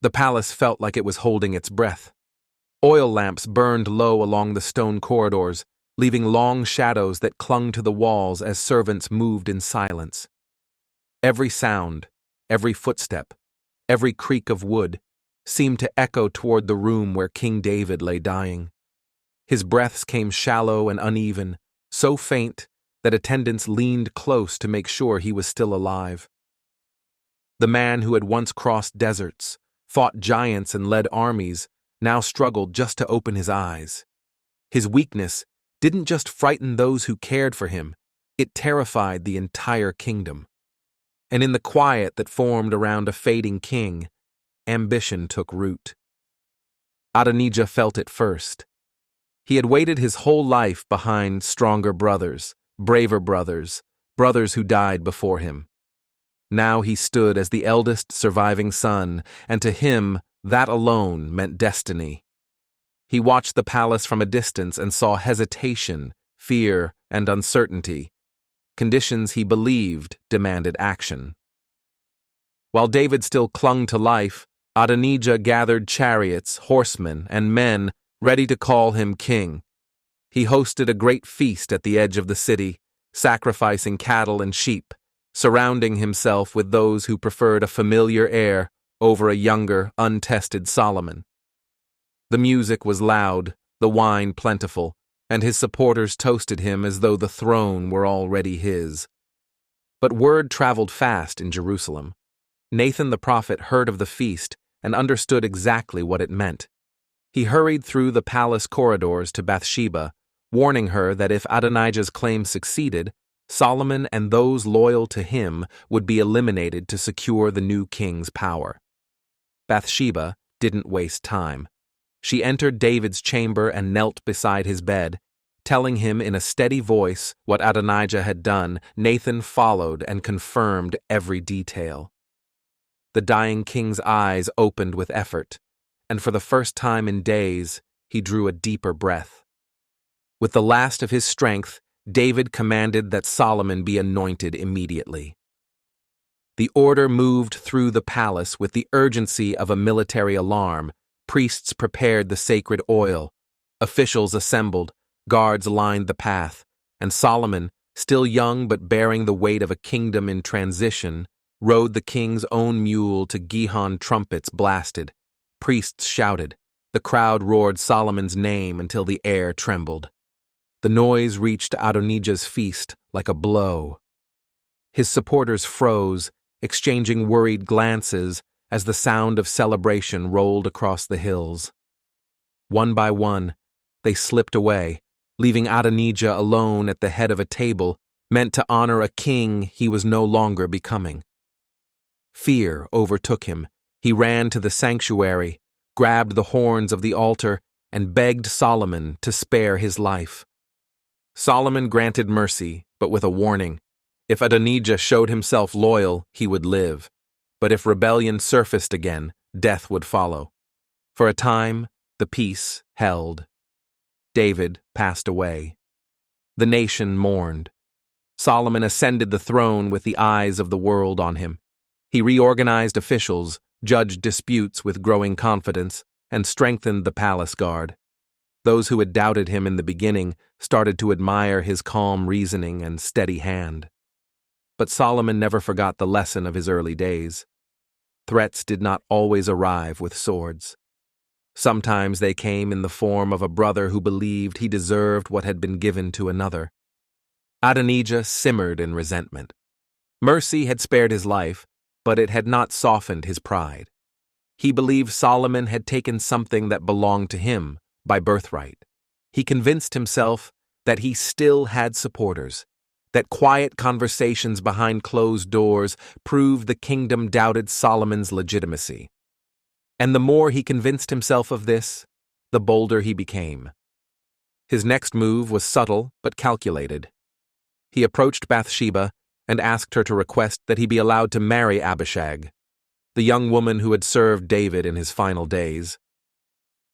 The palace felt like it was holding its breath. Oil lamps burned low along the stone corridors, leaving long shadows that clung to the walls as servants moved in silence. Every sound, every footstep, every creak of wood seemed to echo toward the room where King David lay dying. His breaths came shallow and uneven, so faint that attendants leaned close to make sure he was still alive. The man who had once crossed deserts, fought giants and led armies, now struggled just to open his eyes. His weakness didn't just frighten those who cared for him, it terrified the entire kingdom. And in the quiet that formed around a fading king, ambition took root. Adonijah felt it first. He had waited his whole life behind stronger brothers, braver brothers, brothers who died before him. Now he stood as the eldest surviving son, and to him, that alone meant destiny. He watched the palace from a distance and saw hesitation, fear, and uncertainty. Conditions he believed demanded action. While David still clung to life, Adonijah gathered chariots, horsemen, and men ready to call him king. He hosted a great feast at the edge of the city, sacrificing cattle and sheep, surrounding himself with those who preferred a familiar heir over a younger, untested Solomon. The music was loud, the wine plentiful, and his supporters toasted him as though the throne were already his. But word traveled fast in Jerusalem. Nathan the prophet heard of the feast and understood exactly what it meant. He hurried through the palace corridors to Bathsheba, warning her that if Adonijah's claim succeeded, Solomon and those loyal to him would be eliminated to secure the new king's power. Bathsheba didn't waste time. She entered David's chamber and knelt beside his bed. Telling him in a steady voice what Adonijah had done, Nathan followed and confirmed every detail. The dying king's eyes opened with effort, and for the first time in days, he drew a deeper breath. With the last of his strength, David commanded that Solomon be anointed immediately. The order moved through the palace with the urgency of a military alarm. Priests prepared the sacred oil. Officials assembled. Guards lined the path. And Solomon, still young but bearing the weight of a kingdom in transition, rode the king's own mule to Gihon. Trumpets blasted. Priests shouted. The crowd roared Solomon's name until the air trembled. The noise reached Adonijah's feast like a blow. His supporters froze, exchanging worried glances as the sound of celebration rolled across the hills. One by one, they slipped away, leaving Adonijah alone at the head of a table meant to honor a king he was no longer becoming. Fear overtook him. He ran to the sanctuary, grabbed the horns of the altar, and begged Solomon to spare his life. Solomon granted mercy, but with a warning. If Adonijah showed himself loyal, he would live. But if rebellion surfaced again, death would follow. For a time, the peace held. David passed away. The nation mourned. Solomon ascended the throne with the eyes of the world on him. He reorganized officials, judged disputes with growing confidence, and strengthened the palace guard. Those who had doubted him in the beginning started to admire his calm reasoning and steady hand. But Solomon never forgot the lesson of his early days. Threats did not always arrive with swords. Sometimes they came in the form of a brother who believed he deserved what had been given to another. Adonijah simmered in resentment. Mercy had spared his life, but it had not softened his pride. He believed Solomon had taken something that belonged to him by birthright. He convinced himself that he still had supporters, that quiet conversations behind closed doors proved the kingdom doubted Solomon's legitimacy. And the more he convinced himself of this, the bolder he became. His next move was subtle but calculated. He approached Bathsheba and asked her to request that he be allowed to marry Abishag, the young woman who had served David in his final days.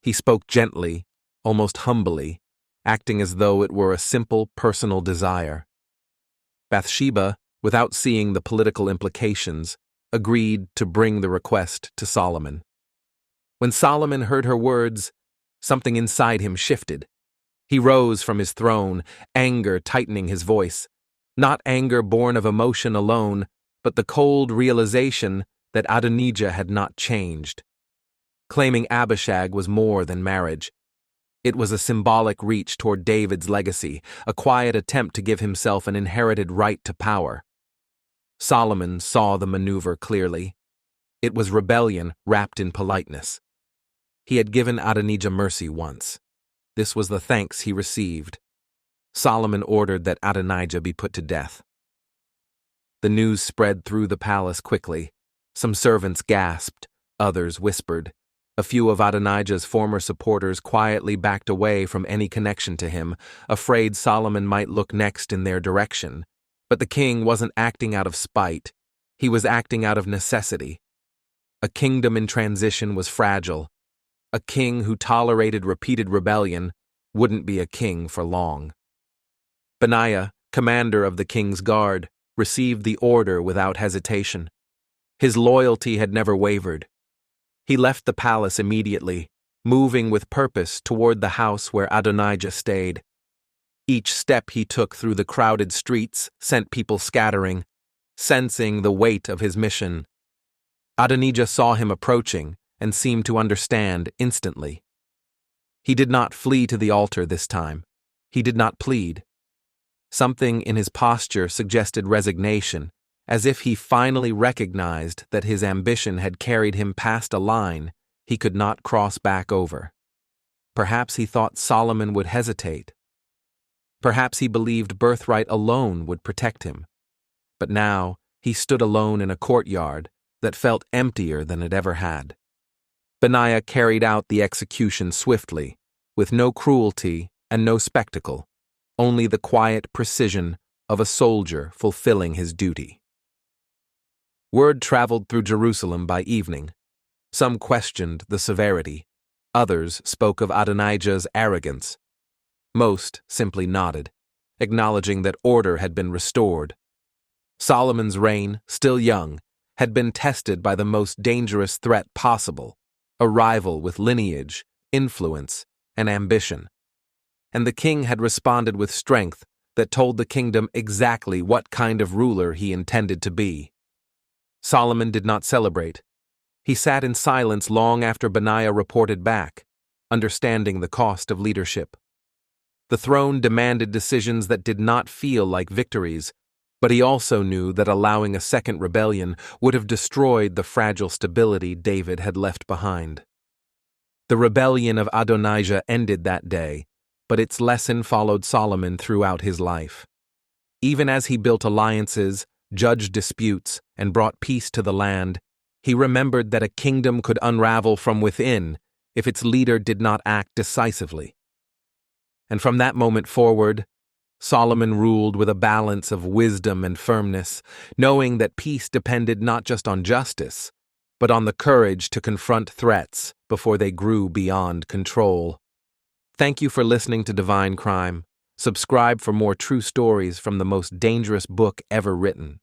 He spoke gently, almost humbly, acting as though it were a simple personal desire. Bathsheba, without seeing the political implications, agreed to bring the request to Solomon. When Solomon heard her words, something inside him shifted. He rose from his throne, anger tightening his voice. Not anger born of emotion alone, but the cold realization that Adonijah had not changed. Claiming Abishag was more than marriage. It was a symbolic reach toward David's legacy, a quiet attempt to give himself an inherited right to power. Solomon saw the maneuver clearly. It was rebellion wrapped in politeness. He had given Adonijah mercy once. This was the thanks he received. Solomon ordered that Adonijah be put to death. The news spread through the palace quickly. Some servants gasped, others whispered. A few of Adonijah's former supporters quietly backed away from any connection to him, afraid Solomon might look next in their direction. But the king wasn't acting out of spite. He was acting out of necessity. A kingdom in transition was fragile. A king who tolerated repeated rebellion wouldn't be a king for long. Benaiah, commander of the king's guard, received the order without hesitation. His loyalty had never wavered. He left the palace immediately, moving with purpose toward the house where Adonijah stayed. Each step he took through the crowded streets sent people scattering, sensing the weight of his mission. Adonijah saw him approaching and seemed to understand instantly. He did not flee to the altar this time. He did not plead. Something in his posture suggested resignation, as if he finally recognized that his ambition had carried him past a line he could not cross back over. Perhaps he thought Solomon would hesitate. Perhaps he believed birthright alone would protect him. But now he stood alone in a courtyard that felt emptier than it ever had. Benaiah carried out the execution swiftly, with no cruelty and no spectacle, only the quiet precision of a soldier fulfilling his duty. Word traveled through Jerusalem by evening. Some questioned the severity. Others spoke of Adonijah's arrogance. Most simply nodded, acknowledging that order had been restored. Solomon's reign, still young, had been tested by the most dangerous threat possible, a rival with lineage, influence, and ambition. And the king had responded with strength that told the kingdom exactly what kind of ruler he intended to be. Solomon did not celebrate. He sat in silence long after Benaiah reported back, understanding the cost of leadership. The throne demanded decisions that did not feel like victories, but he also knew that allowing a second rebellion would have destroyed the fragile stability David had left behind. The rebellion of Adonijah ended that day, but its lesson followed Solomon throughout his life. Even as he built alliances, judged disputes, and brought peace to the land, he remembered that a kingdom could unravel from within if its leader did not act decisively. And from that moment forward, Solomon ruled with a balance of wisdom and firmness, knowing that peace depended not just on justice, but on the courage to confront threats before they grew beyond control. Thank you for listening to Divine Crime. Subscribe for more true stories from the most dangerous book ever written.